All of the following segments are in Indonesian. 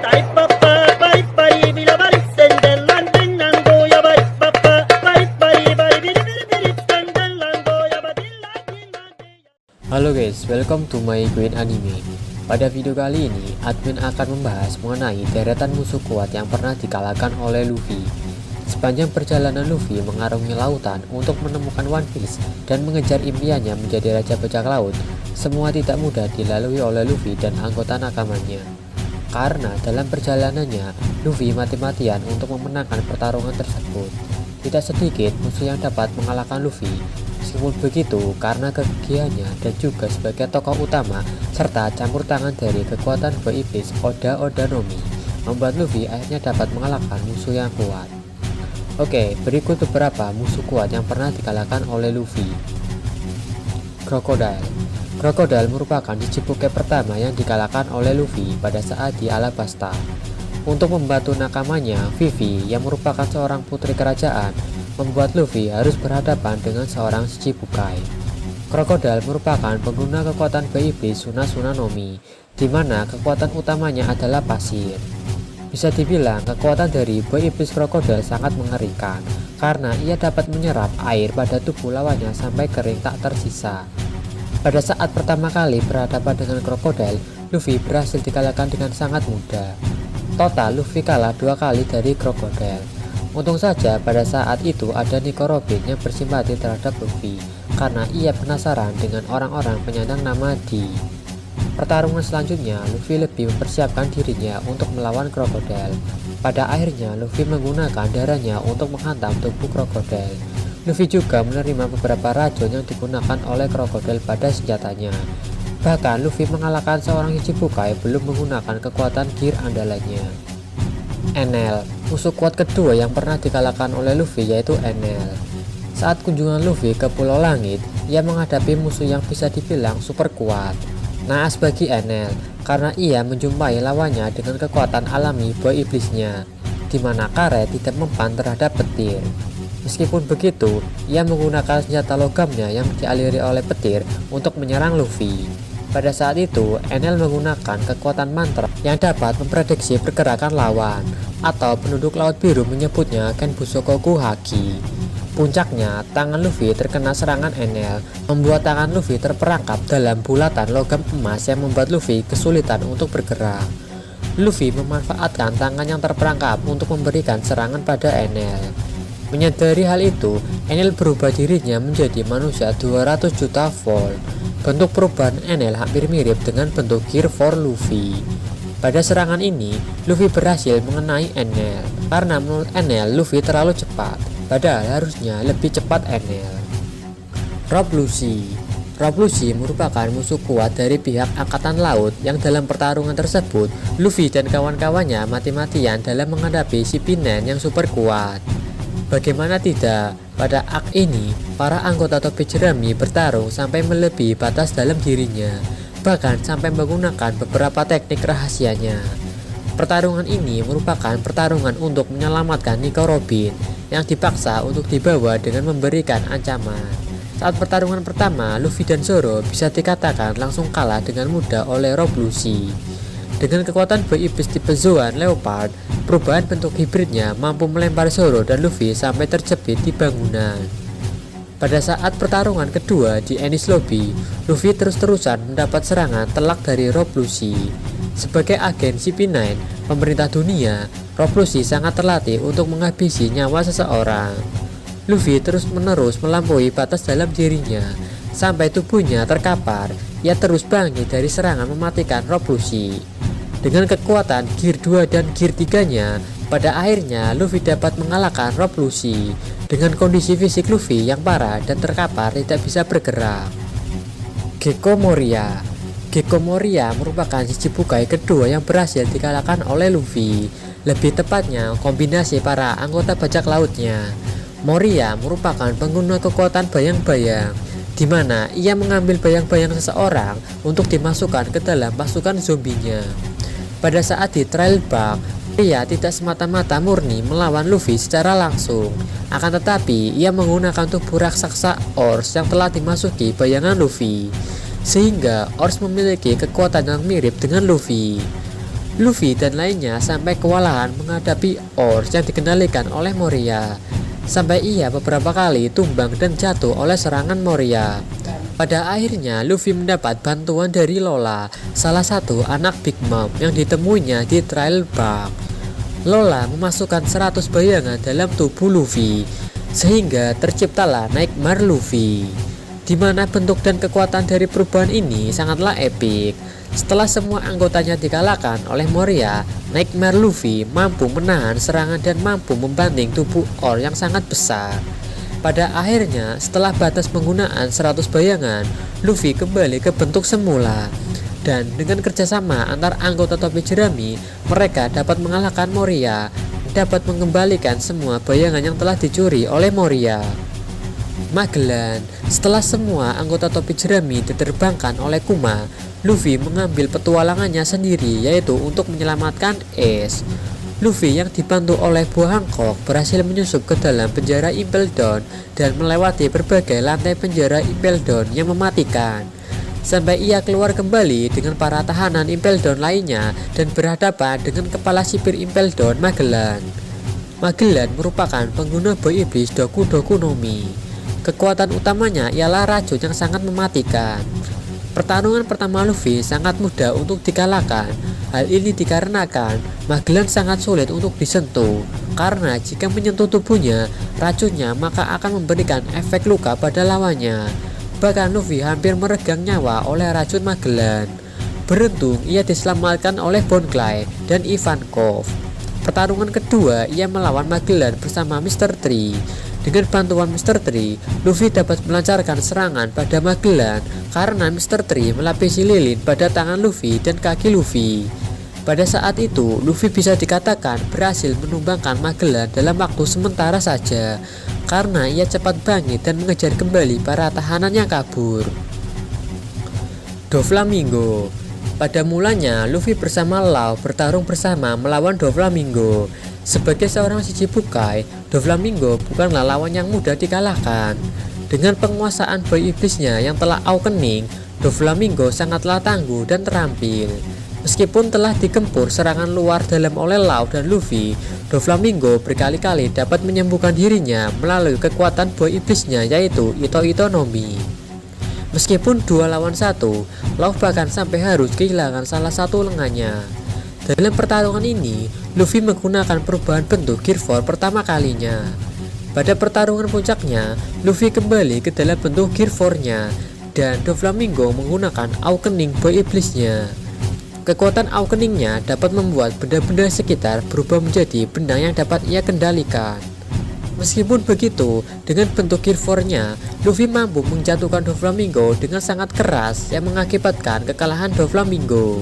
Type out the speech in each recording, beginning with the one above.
Halo guys, welcome to my Queen Anime. Pada video kali ini, admin akan membahas mengenai deretan musuh kuat yang pernah dikalahkan oleh Luffy. Sepanjang perjalanan Luffy mengarungi lautan untuk menemukan One Piece dan mengejar impiannya menjadi Raja Bajak Laut, semua tidak mudah dilalui oleh Luffy dan anggota nakamanya. Karena dalam perjalanannya, Luffy mati-matian untuk memenangkan pertarungan tersebut. Tidak sedikit musuh yang dapat mengalahkan Luffy. Meskipun begitu, karena kegigihannya dan juga sebagai tokoh utama serta campur tangan dari kekuatan buah iblis Oda Nomi, membuat Luffy akhirnya dapat mengalahkan musuh yang kuat. Oke, berikut beberapa musuh kuat yang pernah dikalahkan oleh Luffy. Crocodile. Crocodile merupakan Shichibukai pertama yang dikalahkan oleh Luffy pada saat di Alabasta. Untuk membantu nakamanya, Vivi yang merupakan seorang putri kerajaan, membuat Luffy harus berhadapan dengan seorang Shichibukai. Crocodile merupakan pengguna kekuatan buah iblis Suna Nomi, di mana kekuatan utamanya adalah pasir. Bisa dibilang kekuatan dari buah iblis Crocodile sangat mengerikan, karena ia dapat menyerap air pada tubuh lawannya sampai kering tak tersisa. Pada saat pertama kali berhadapan dengan Crocodile, Luffy berhasil dikalahkan dengan sangat mudah. Total Luffy kalah 2 kali dari Crocodile. Untung saja pada saat itu ada Nico Robin yang bersimpati terhadap Luffy, karena ia penasaran dengan orang-orang penyandang nama D. Pertarungan selanjutnya, Luffy lebih mempersiapkan dirinya untuk melawan Crocodile. Pada akhirnya, Luffy menggunakan darahnya untuk menghantam tubuh Crocodile. Luffy juga menerima beberapa racun yang digunakan oleh Crocodile pada senjatanya. Bahkan Luffy mengalahkan seorang Shichibukai belum menggunakan kekuatan gear andalannya. Enel, musuh kuat kedua yang pernah dikalahkan oleh Luffy yaitu Enel. Saat kunjungan Luffy ke Pulau Langit, ia menghadapi musuh yang bisa dibilang super kuat. Naas bagi Enel, karena ia menjumpai lawannya dengan kekuatan alami buah iblisnya, di mana karet tidak mempan terhadap petir. Meskipun begitu, ia menggunakan senjata logamnya yang dialiri oleh petir untuk menyerang Luffy. Pada saat itu, Enel menggunakan kekuatan mantra yang dapat memprediksi pergerakan lawan, atau penduduk Laut Biru menyebutnya Kenbusokoku Haki. Puncaknya, tangan Luffy terkena serangan Enel, membuat tangan Luffy terperangkap dalam bulatan logam emas yang membuat Luffy kesulitan untuk bergerak. Luffy memanfaatkan tangan yang terperangkap untuk memberikan serangan pada Enel. Menyadari hal itu, Enel berubah dirinya menjadi manusia 200 juta volt. Bentuk perubahan Enel hampir mirip dengan bentuk Gear for Luffy. Pada serangan ini, Luffy berhasil mengenai Enel. Karena menurut Enel, Luffy terlalu cepat, padahal harusnya lebih cepat Enel. Rob Lucy. Rob Lucy merupakan musuh kuat dari pihak Angkatan Laut yang dalam pertarungan tersebut, Luffy dan kawan-kawannya mati-matian dalam menghadapi si Pinen yang super kuat. Bagaimana tidak, pada arc ini, para anggota topi jerami bertarung sampai melebihi batas dalam dirinya, bahkan sampai menggunakan beberapa teknik rahasianya. Pertarungan ini merupakan pertarungan untuk menyelamatkan Nico Robin yang dipaksa untuk dibawa dengan memberikan ancaman. Saat pertarungan pertama, Luffy dan Zoro bisa dikatakan langsung kalah dengan mudah oleh Rob Lucy. Dengan kekuatan buah iblis tipe Zoan Leopard, perubahan bentuk hibridnya mampu melempar Zoro dan Luffy sampai terjepit di bangunan. Pada saat pertarungan kedua di Enies Lobby, Luffy terus-terusan mendapat serangan telak dari Rob Lucy. Sebagai agen CP9, pemerintah dunia, Rob Lucy sangat terlatih untuk menghabisi nyawa seseorang. Luffy terus-menerus melampaui batas dalam dirinya, sampai tubuhnya terkapar. Ia terus bangkit dari serangan mematikan Rob Lucy. Dengan kekuatan Gear 2 dan Gear 3-nya, pada akhirnya Luffy dapat mengalahkan Rob Lucy. Dengan kondisi fisik Luffy yang parah dan terkapar tidak bisa bergerak. Gekko Moria. Gekko Moria merupakan Shichibukai kedua yang berhasil dikalahkan oleh Luffy. Lebih tepatnya, kombinasi para anggota bajak lautnya. Moria merupakan pengguna kekuatan bayang-bayang, di mana ia mengambil bayang-bayang seseorang untuk dimasukkan ke dalam pasukan zombinya. Pada saat di Trail Bug, ia tidak semata-mata murni melawan Luffy secara langsung, akan tetapi ia menggunakan tubuh raksasa Ors yang telah dimasuki bayangan Luffy, sehingga Ors memiliki kekuatan yang mirip dengan Luffy. Luffy dan lainnya sampai kewalahan menghadapi Oars yang dikendalikan oleh Moria, sampai ia beberapa kali tumbang dan jatuh oleh serangan Moria. Pada akhirnya Luffy mendapat bantuan dari Lola, salah satu anak Big Mom yang ditemuinya di Trail Bug. Lola memasukkan 100 bayangan dalam tubuh Luffy, sehingga terciptalah Nightmare Luffy, di mana bentuk dan kekuatan dari perubahan ini sangatlah epik. Setelah semua anggotanya dikalahkan oleh Moria, Nightmare Luffy mampu menahan serangan dan mampu membanting tubuh Oars yang sangat besar. Pada akhirnya, setelah batas penggunaan 100 bayangan, Luffy kembali ke bentuk semula. Dan dengan kerjasama antar anggota topi jerami, mereka dapat mengalahkan Moria, dapat mengembalikan semua bayangan yang telah dicuri oleh Moria. Magellan. Setelah semua anggota topi jerami diterbangkan oleh Kuma, Luffy mengambil petualangannya sendiri, yaitu untuk menyelamatkan Ace. Luffy yang dibantu oleh buah Hancock berhasil menyusup ke dalam penjara Impel Down dan melewati berbagai lantai penjara Impel Down yang mematikan, sampai ia keluar kembali dengan para tahanan Impel Down lainnya dan berhadapan dengan kepala sipir Impel Down, Magellan. Magellan merupakan pengguna boy iblis Doku Doku no Mi. Kekuatan utamanya ialah racun yang sangat mematikan. Pertarungan pertama Luffy sangat mudah untuk dikalahkan. Hal ini dikarenakan Magellan sangat sulit untuk disentuh, karena jika menyentuh tubuhnya, racunnya maka akan memberikan efek luka pada lawannya. Bahkan Luffy hampir meregang nyawa oleh racun Magellan. Beruntung ia diselamatkan oleh Bon Clay dan Ivankov. Pertarungan kedua ia melawan Magellan bersama Mr. Tree. Dengan bantuan Mr. Tree, Luffy dapat melancarkan serangan pada Magellan karena Mr. Tree melapisi lilin pada tangan Luffy dan kaki Luffy. Pada saat itu, Luffy bisa dikatakan berhasil menumbangkan Magellan dalam waktu sementara saja, karena ia cepat bangkit dan mengejar kembali para tahanan yang kabur. Doflamingo. Pada mulanya, Luffy bersama Law bertarung bersama melawan Doflamingo. Sebagai seorang Shichibukai, Doflamingo bukanlah lawan yang mudah dikalahkan. Dengan penguasaan boy iblisnya yang telah awakening, Doflamingo sangatlah tangguh dan terampil. Meskipun telah dikempur serangan luar dalam oleh Law dan Luffy, Doflamingo berkali-kali dapat menyembuhkan dirinya melalui kekuatan boy iblisnya, yaitu Ito Ito no Mi. Meskipun 2 lawan 1, Law bahkan sampai harus kehilangan salah satu lengannya. Dalam pertarungan ini, Luffy menggunakan perubahan bentuk Gear 4 pertama kalinya. Pada pertarungan puncaknya, Luffy kembali ke dalam bentuk Gear 4-nya, dan Doflamingo menggunakan Awakening Boy Iblisnya. Kekuatan Awakening-nya dapat membuat benda-benda sekitar berubah menjadi benda yang dapat ia kendalikan. Meskipun begitu, dengan bentuk Gear 4-nya, Luffy mampu menjatuhkan Doflamingo dengan sangat keras yang mengakibatkan kekalahan Doflamingo.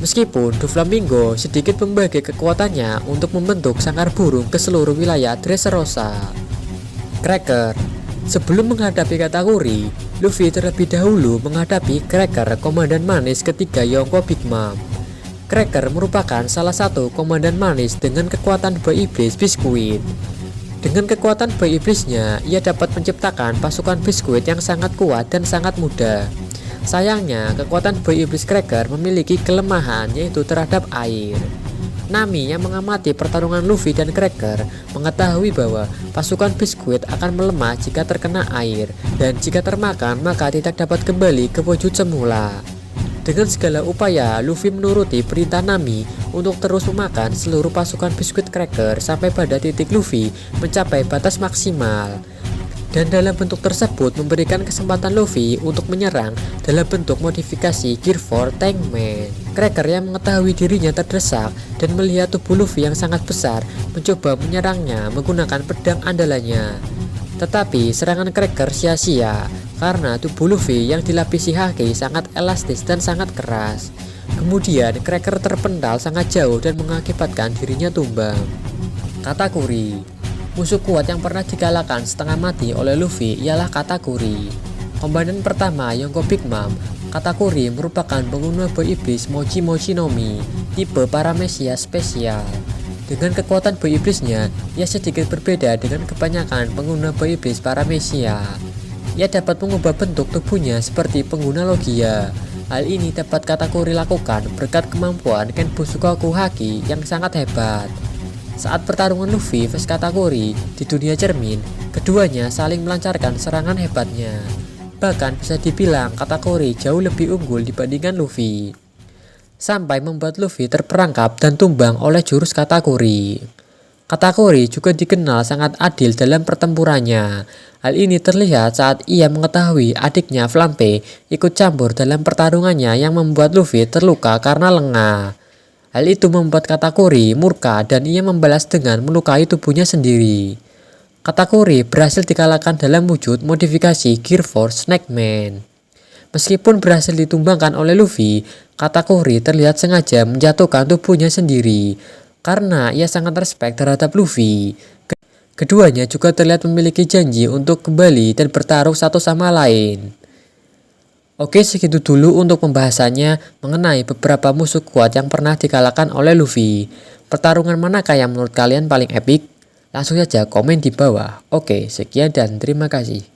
Meskipun Doflamingo sedikit membagi kekuatannya untuk membentuk sangkar burung ke seluruh wilayah Dressrosa. Cracker. Sebelum menghadapi Katakuri, Luffy terlebih dahulu menghadapi Cracker, komandan manis ketiga Yonko Big Mom. Cracker merupakan salah satu komandan manis dengan kekuatan boy iblis biskuit. Dengan kekuatan boy iblisnya, ia dapat menciptakan pasukan biskuit yang sangat kuat dan sangat mudah. Sayangnya, kekuatan boy iblis Cracker memiliki kelemahan, yaitu terhadap air. Nami yang mengamati pertarungan Luffy dan Cracker mengetahui bahwa pasukan biskuit akan melemah jika terkena air, dan jika termakan maka tidak dapat kembali ke wujud semula. Dengan segala upaya, Luffy menuruti perintah Nami untuk terus memakan seluruh pasukan biskuit Cracker sampai pada titik Luffy mencapai batas maksimal. Dan dalam bentuk tersebut memberikan kesempatan Luffy untuk menyerang dalam bentuk modifikasi Gear 4 Tankman. Cracker yang mengetahui dirinya terdesak dan melihat tubuh Luffy yang sangat besar mencoba menyerangnya menggunakan pedang andalannya. Tetapi serangan Cracker sia-sia karena tubuh Luffy yang dilapisi haki sangat elastis dan sangat keras. Kemudian Cracker terpental sangat jauh dan mengakibatkan dirinya tumbang. Katakuri. Musuh kuat yang pernah dikalahkan setengah mati oleh Luffy ialah Katakuri. Komandan pertama Yonko Big Mom, Katakuri merupakan pengguna boy iblis Mochi Mochi no Mi, tipe Paramecia spesial. Dengan kekuatan boy iblisnya, ia sedikit berbeda dengan kebanyakan pengguna boy iblis Paramecia. Ia dapat mengubah bentuk tubuhnya seperti pengguna Logia. Hal ini dapat Katakuri lakukan berkat kemampuan Ken Busukoku Haki yang sangat hebat. Saat pertarungan Luffy vs Katakuri di dunia cermin, keduanya saling melancarkan serangan hebatnya. Bahkan bisa dibilang Katakuri jauh lebih unggul dibandingkan Luffy, sampai membuat Luffy terperangkap dan tumbang oleh jurus Katakuri. Katakuri juga dikenal sangat adil dalam pertempurannya. Hal ini terlihat saat ia mengetahui adiknya Flampe ikut campur dalam pertarungannya yang membuat Luffy terluka karena lengah. Hal itu membuat Katakuri murka dan ia membalas dengan melukai tubuhnya sendiri. Katakuri berhasil dikalahkan dalam wujud modifikasi Gear Force Snakeman. Meskipun berhasil ditumbangkan oleh Luffy, Katakuri terlihat sengaja menjatuhkan tubuhnya sendiri karena ia sangat respect terhadap Luffy. Keduanya juga terlihat memiliki janji untuk kembali dan bertarung satu sama lain. Oke, segitu dulu untuk pembahasannya mengenai beberapa musuh kuat yang pernah dikalahkan oleh Luffy. Pertarungan manakah yang menurut kalian paling epic? Langsung saja komen di bawah. Oke, sekian dan terima kasih.